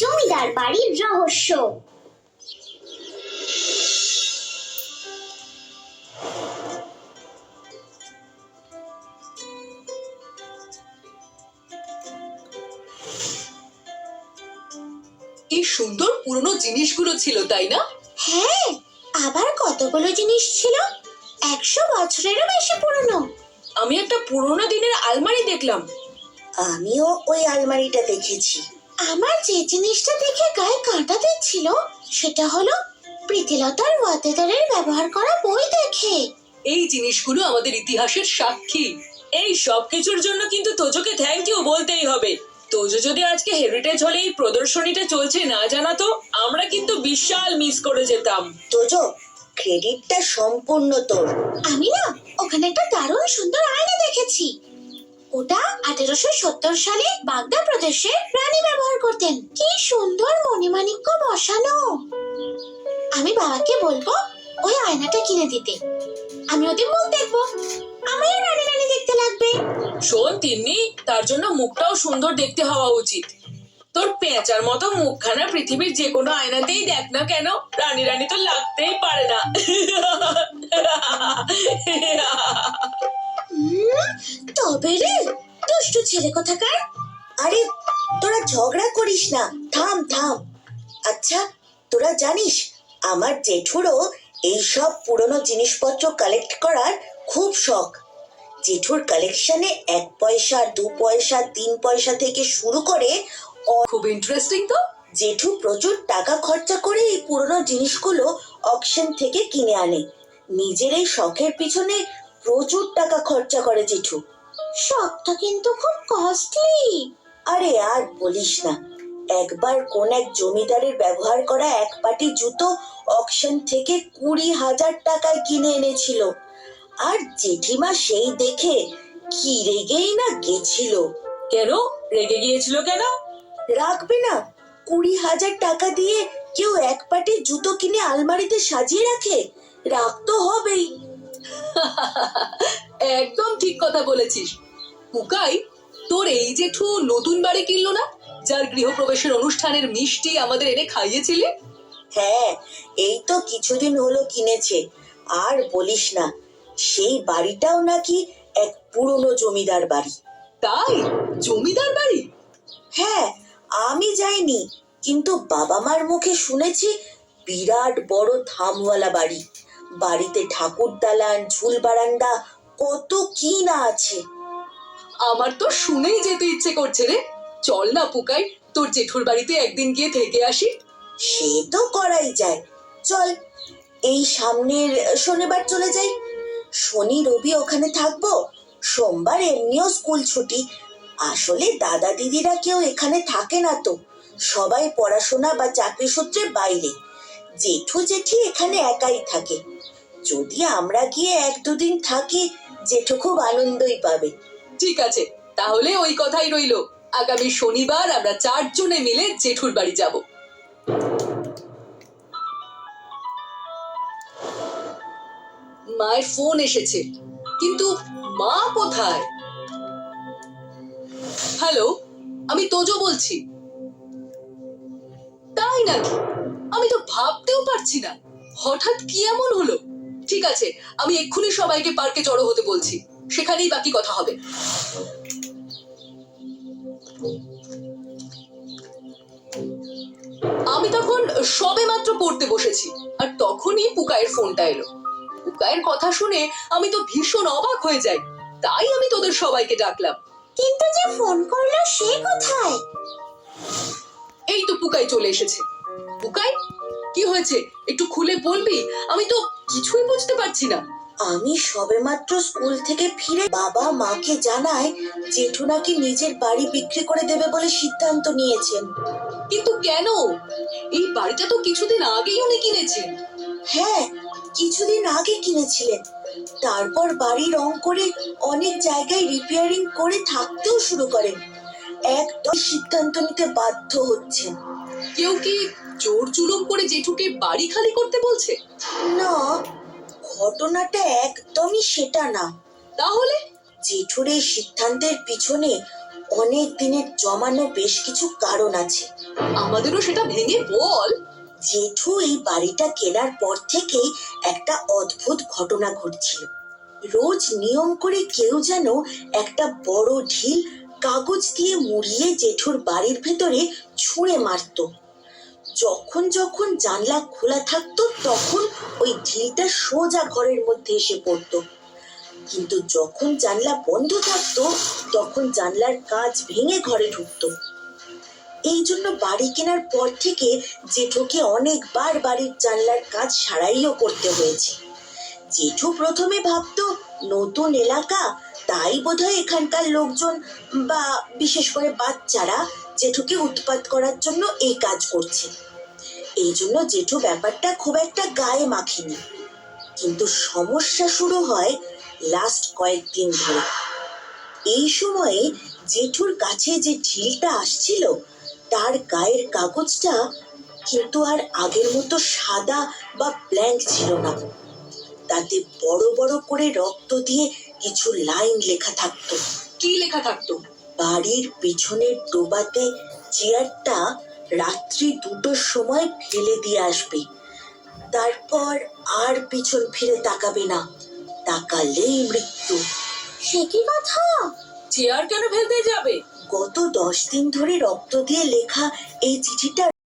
জমিদার বাড়ির রহস্য। এই সুন্দর পুরনো জিনিসগুলো ছিল, তাই না? হ্যাঁ, আবার কতগুলো জিনিস ছিল, 100 বছরেরও বেশি পুরনো। আমি একটা পুরোনো দিনের আলমারি দেখলাম। আমিও ওই আলমারিটা দেখেছি। আমার যে জিনিসটা দেখে গায়ে কাঁটা দিচ্ছিল সেটা হলো প্রীতিলতার ওয়াতেদারের ব্যবহার করা বই দেখে। এই জিনিসগুলো আমাদের ইতিহাসের সাক্ষী। এই সব কিছুর জন্য কিন্তু তোজোকে থ্যাংক ইউ বলতেই হবে। তোজো যদি আজকে হেরিটেজ হলে এই প্রদর্শনীটা চলছে না জানাতো, আমরা কিন্তু বিশাল মিস করে যেতাম। তোজো, ক্রেডিটটা সম্পূর্ণ তোর। আমি না ওখানে একটা দারুণ সুন্দর আয়না দেখেছি। ওটা 1870 সালে বাগদা প্রদেশে রানী ব্যবহার করতেন। কি সুন্দর মণিমাণিক্য বসানো। আমি বাবাকে বলবো ওই আয়নাটা কিনে দিতে। আমি ওদের মুখ দেখবো, আমিও রানী রানী দেখতে লাগবে। শোন তিন্নি, তার জন্য মুখটাও সুন্দর দেখতে হওয়া উচিত। তোর পেঁচার মতো মুখখানা পৃথিবীর যে কোনো আয়নাতেই দেখ না কেন, রানী রানী তো লাগতেই পারে না। তবে রে দুষ্টু ছেলে কোথাকার। আরে তোরা ঝগড়া করিস না, থাম থাম। আচ্ছা, তোরা জানিস আমার জেঠুরও এইসব পুরনো জিনিসপত্র কালেক্ট করার খুব শখ। জেঠুর কালেকশনে 1 পয়সা, 2 পয়সা, 3 পয়সা থেকে শুরু করে খুব ইন্টারেস্টিং তো। জেঠু প্রচুর টাকা খরচা করে এই পুরনো জিনিসগুলো অকশন থেকে কিনে আনে। নিজের এই শখের পিছনে প্রচুর টাকা খরচা করে জেঠু। শখটা কিন্তু খুব কস্টলি। আরে আর বলিস না, একবার কোন এক জমিদারের ব্যবহার করা এক পাটি জুতো অকশন থেকে 20,000 টাকায় কিনে এনেছিল। আর জেঠিমা সেই দেখে কি রেগেই না গেছিল। কেন রেগে গিয়েছিল কেন? রাখবে না, 20,000 টাকা দিয়ে কেউ এক পাটি জুতো কিনে আলমারিতে সাজিয়ে রাখে? রাগ তো হবেই। একদম ঠিক কথা বলেছিস। পুকাই, তোর এই জেঠু নতুন বাড়ি কিনলো না, যার গৃহপ্রবেশের অনুষ্ঠানের মিষ্টি আমাদের এনে খাইয়েছিলি? হ্যাঁ, এই তো কিছুদিন হলো কিনেছে। আর বলিস না, সেই বাড়িটাও নাকি এক পুরনো জমিদার বাড়ি। তাই? জমিদার বাড়ি? হ্যাঁ, আমি যাইনি, কিন্তু বাবা মার মুখে শুনেছি বিরাট বড় থামওয়ালা বাড়ি। বাড়িতে ঠাকুর দালান, ঝুল বারান্দা, কত কি না আছে। আমার তো শুনেই যেতে ইচ্ছে করছে রে। চল না পুকাই, তোর জেঠুর বাড়িতে একদিন গিয়ে থেকে আসি। সে তো করাই যায়, চল। এই সামনের শনিবার চলে যাই। শনি রবি ওখানে থাকবো, সোমবার এমনিও স্কুল ছুটি। আসলে দাদা দিদিরা কেউ এখানে থাকে না তো, সবাই পড়াশোনা বা চাকরি সূত্রে বাইরে। জেঠু জেঠি এখানে একাই থাকে। যদি আমরা গিয়ে 1-2 দিন থাকি, জেঠু খুব আনন্দই পাবে। ঠিক আছে, তাহলে ওই কথাই রইলো। আগামী শনিবার আমরা 4 জনে মিলে জেঠুর বাড়ি যাব। মায়ের ফোন এসেছে, কিন্তু মা কোথায়? হ্যালো, আমি তোজো বলছি। তাই নাকি? আমি তো ভাবতেও পারছি না, হঠাৎ কি এমন হলো। ঠিক আছে, আমি এক্ষুনি সবাইকে পার্কে জড়ো হতে বলছি, সেখানেই বাকি কথা হবে। আমি তখন সবেমাত্র পড়তে বসেছি, আর তখনই পুকাইয়ের ফোনটা এলো। পুকাইয়ের কথা শুনে আমি তো ভীষণ অবাক হয়ে যাই, তাই আমি তোদের সবাইকে ডাকলাম। কিন্তু যে ফোন করলো সে কোথায়? এই তো পুকাই চলে এসেছে। পুকাই, কি হয়েছে একটু খুলে বলবি? আমি তো কিছুই বুঝতে পারছি না। আমি সবেমাত্র স্কুল থেকে ফিরে বাবা মাকে জানায় জেঠু নাকি নিজের বাড়ি বিক্রি করে দেবে বলে সিদ্ধান্ত নিয়েছেন। কিন্তু কেন? এই বাড়িটা তো কিছুদিন আগেই উনি কিনেছেন। হ্যাঁ, কিছুদিন আগে কিনেছিলেন। তারপর বাড়ি রং করে অনেক জায়গায় রিপেয়ারিং করে থাকতেও শুরু করেন। একদম সিদ্ধান্ত নিতে বাধ্য হচ্ছেন। কেউ কি জোর জুলুম করে জেঠুকে বাড়ি খালি করতে বলছে? না, ঘটনাটা একদমই সেটা না। তাহলে? জেঠুর এই সিদ্ধান্তের পিছনে অনেক দিনের জমানো বেশ কিছু কারণ আছে। আমাদেরও সেটা ভেঙে বল। জেঠু এই বাড়িটা কেনার পর থেকেই একটা অদ্ভুত ঘটনা ঘটছিল। রোজ নিয়ম করে কেউ যেন একটা বড় ঢিল কাগজ দিয়ে মুড়িয়ে জেঠুর বাড়ির ভেতরে ছুঁড়ে মারতো। যখন যখন জানলা খোলা থাকতো তখন ওই ঢিলটা সোজা ঘরের মধ্যে এসে পড়তো, কিন্তু যখন জানলা বন্ধ থাকতো তখন জানলার কাঁচ ভেঙে ঘরে ঢুকতো। এই জন্য বাড়ি কেনার পর থেকে জেঠুকে অনেকবার বাড়ির জানলার কাঁচ সারাইও করতে হয়েছে। জেঠু প্রথমে ভাবতো নতুন এলাকা, তাই বোধহয় এখানকার লোকজন বা বিশেষ করে বাচ্চারা জেঠুকে উৎপাত করার জন্য এই কাজ করছে। এই জন্য জেঠু ব্যাপারটা খুব একটা গায়ে মাখেনি। কিন্তু সমস্যা শুরু হয় লাস্ট কয়েকদিন ধরে। এই সময়ে জেঠুর কাছে যে ঢিলটা আসছিল তার গায়ের কাগজটা কিন্তু আর আগের মতো সাদা বা ব্ল্যাঙ্ক ছিল না। তাতে বড় বড় করে রক্ত দিয়ে কিছু লাইন লেখা থাকতো। কি লেখা থাকতো? বাড়ির পিছনের ডোবাতে চেয়ারটা রাত্রি 2টোর সময় ফেলে দিয়ে আসবে, তারপর আর পিছন ফিরে তাকাবে না, তাকালেই মৃত্যু। সে কি কথা? চেয়ার কেন ফেলতে যাবে? গত 10 দিন ধরে রক্ত দিয়ে লেখা এই চিঠিটা